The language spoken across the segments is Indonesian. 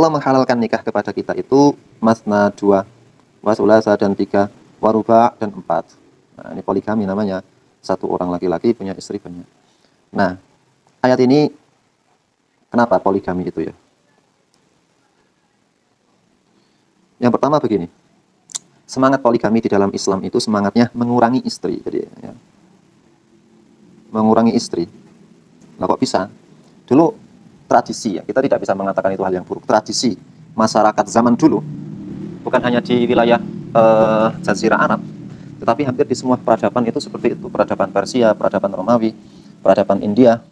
Allah menghalalkan nikah kepada kita itu masna 2, wa sulasa dan 3, wa ruba' dan 4. Nah, ini poligami namanya. Satu orang laki-laki punya istri banyak. Nah, ayat ini kenapa poligami itu ya? Yang pertama begini. Semangat poligami di dalam Islam itu semangatnya mengurangi istri. Jadi ya, mengurangi istri. Nah, kok bisa? Dulu tradisi ya, kita tidak bisa mengatakan itu hal yang buruk. Tradisi masyarakat zaman dulu, bukan hanya di wilayah Jazirah Arab, tetapi hampir di semua peradaban itu seperti itu. Peradaban Persia, peradaban Romawi, peradaban India,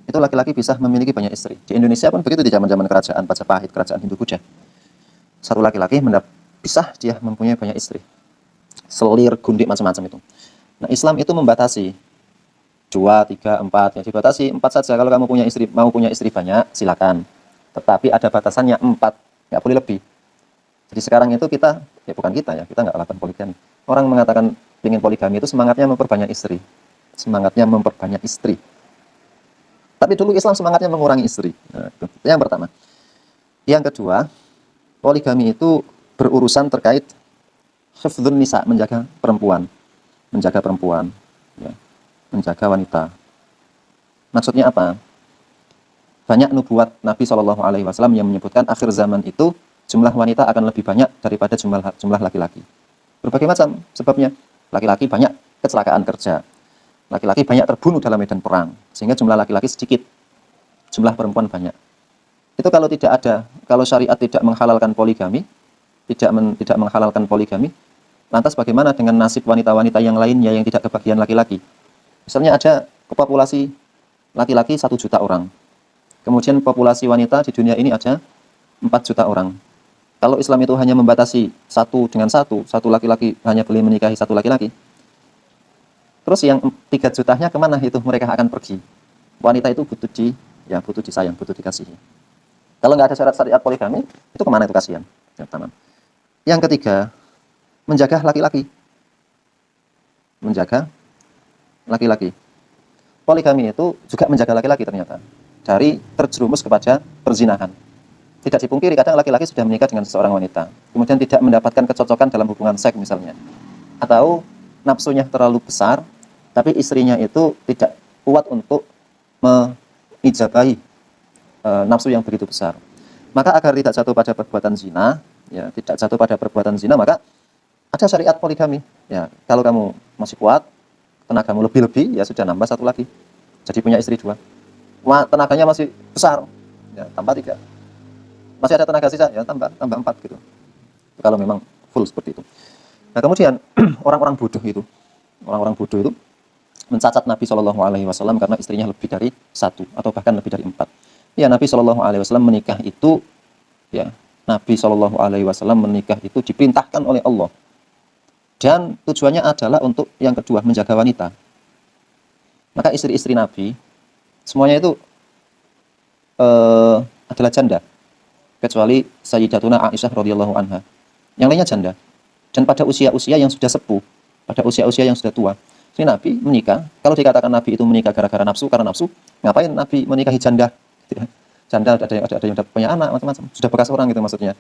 itu laki-laki bisa memiliki banyak istri. Di Indonesia pun begitu di zaman-zaman kerajaan Majapahit, kerajaan Hindu Kuja. Satu laki-laki bisa dia mempunyai banyak istri. Selir, gundik, macam-macam itu. Nah, Islam itu membatasi 2, 3, 4, ya dibatasi 4 saja. Kalau kamu mau punya istri banyak, silakan. Tetapi ada batasannya 4, nggak boleh lebih. Jadi sekarang itu kita nggak lakukan poligami. Orang mengatakan ingin poligami itu semangatnya memperbanyak istri. Semangatnya memperbanyak istri. Tapi dulu Islam semangatnya mengurangi istri. Nah, itu yang pertama. Yang kedua, poligami itu berurusan terkait hifdzun nisa, menjaga perempuan. Ya. Menjaga wanita. Maksudnya apa? Banyak nubuat Nabi SAW yang menyebutkan akhir zaman itu jumlah wanita akan lebih banyak daripada jumlah laki-laki. Berbagai macam sebabnya. Laki-laki banyak kecelakaan kerja. Laki-laki banyak terbunuh dalam medan perang. Sehingga jumlah laki-laki sedikit. Jumlah perempuan banyak. Itu kalau syariat tidak menghalalkan poligami, tidak menghalalkan poligami, lantas bagaimana dengan nasib wanita-wanita yang lainnya yang tidak kebagian laki-laki? Misalnya ada populasi laki-laki 1 juta orang. Kemudian populasi wanita di dunia ini ada 4 juta orang. Kalau Islam itu hanya membatasi satu laki-laki hanya boleh menikahi satu laki-laki. Terus yang 3 jutanya kemana itu mereka akan pergi? Wanita itu butuh disayang, butuh dikasihi. Kalau nggak ada syarat syariat poligami, itu kemana itu kasihan? Yang ketiga, menjaga laki-laki. Menjaga laki-laki. Poligami itu juga menjaga laki-laki ternyata dari terjerumus kepada perzinahan. Tidak dipungkiri kadang laki-laki sudah menikah dengan seseorang wanita, kemudian tidak mendapatkan kecocokan dalam hubungan seks misalnya, atau nafsunya terlalu besar, tapi istrinya itu tidak kuat untuk mengijabahi nafsu yang begitu besar. Maka agar tidak jatuh pada perbuatan zina, maka ada syariat poligami. Ya, kalau kamu masih kuat, tenagamu lebih-lebih, ya sudah nambah 1 lagi. Jadi punya istri 2. Tenaganya masih besar, ya tambah 3. Masih ada tenaga sisa, ya tambah 4 gitu. Kalau memang full seperti itu. Nah, kemudian orang-orang bodoh itu mencacat Nabi SAW karena istrinya lebih dari 1 atau bahkan lebih dari 4. Ya, Nabi SAW menikah itu, ya Nabi SAW menikah itu diperintahkan oleh Allah. Dan tujuannya adalah untuk yang kedua, menjaga wanita. Maka istri-istri Nabi semuanya itu adalah janda, kecuali Sayyidatuna Aisyah radhiyallahu anha. Yang lainnya janda. Dan pada usia-usia yang sudah sepuh, pada usia-usia yang sudah tua. Jadi Nabi menikah, kalau dikatakan Nabi itu menikah gara-gara nafsu, karena nafsu, ngapain Nabi menikahi janda? Janda ada yang udah punya anak, macam-macam. Sudah bekas orang gitu maksudnya.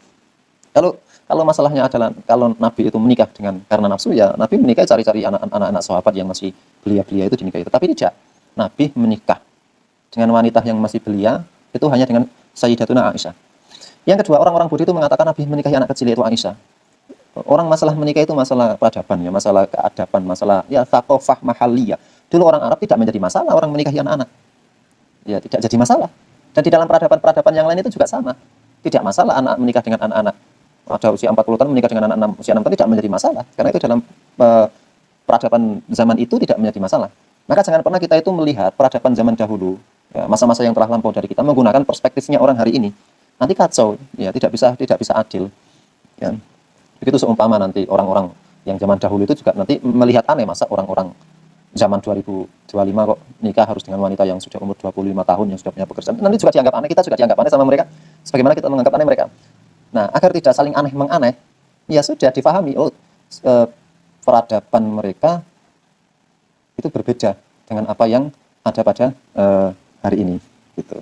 Kalau masalahnya adalah kalau Nabi itu menikah karena nafsu, ya Nabi menikah cari-cari anak-anak sahabat yang masih belia-belia itu dinikahi. Tapi tidak. Nabi menikah dengan wanita yang masih belia itu hanya dengan Sayyidatuna Aisyah. Yang kedua, orang-orang bodoh itu mengatakan Nabi menikahi anak kecil yaitu Aisyah. Orang masalah menikah itu masalah peradaban ya, masalah keadaban, masalah ya thaqafah mahalliyah. Dulu orang Arab tidak menjadi masalah orang menikahi anak-anak. Ya, tidak jadi masalah. Dan di dalam peradaban yang lain itu juga sama. Tidak masalah anak menikah dengan anak-anak. Ada usia 40 tahun menikah dengan anak usia 6 tahun tidak menjadi masalah. Karena itu dalam peradaban zaman itu tidak menjadi masalah. Maka jangan pernah kita itu melihat peradaban zaman dahulu, ya, masa-masa yang telah lampau dari kita menggunakan perspektifnya orang hari ini. Nanti kacau, ya tidak bisa adil. Ya. Begitu seumpama nanti orang-orang yang zaman dahulu itu juga nanti melihat aneh, masa orang-orang zaman 2025 kok nikah harus dengan wanita yang sudah umur 25 tahun yang sudah punya pekerjaan. Nanti juga dianggap aneh, kita juga dianggap aneh sama mereka. Sebagaimana kita menganggap aneh mereka. Nah, agar tidak saling aneh menganeh, ya sudah difahami, peradaban mereka itu berbeda dengan apa yang ada pada hari ini gitu.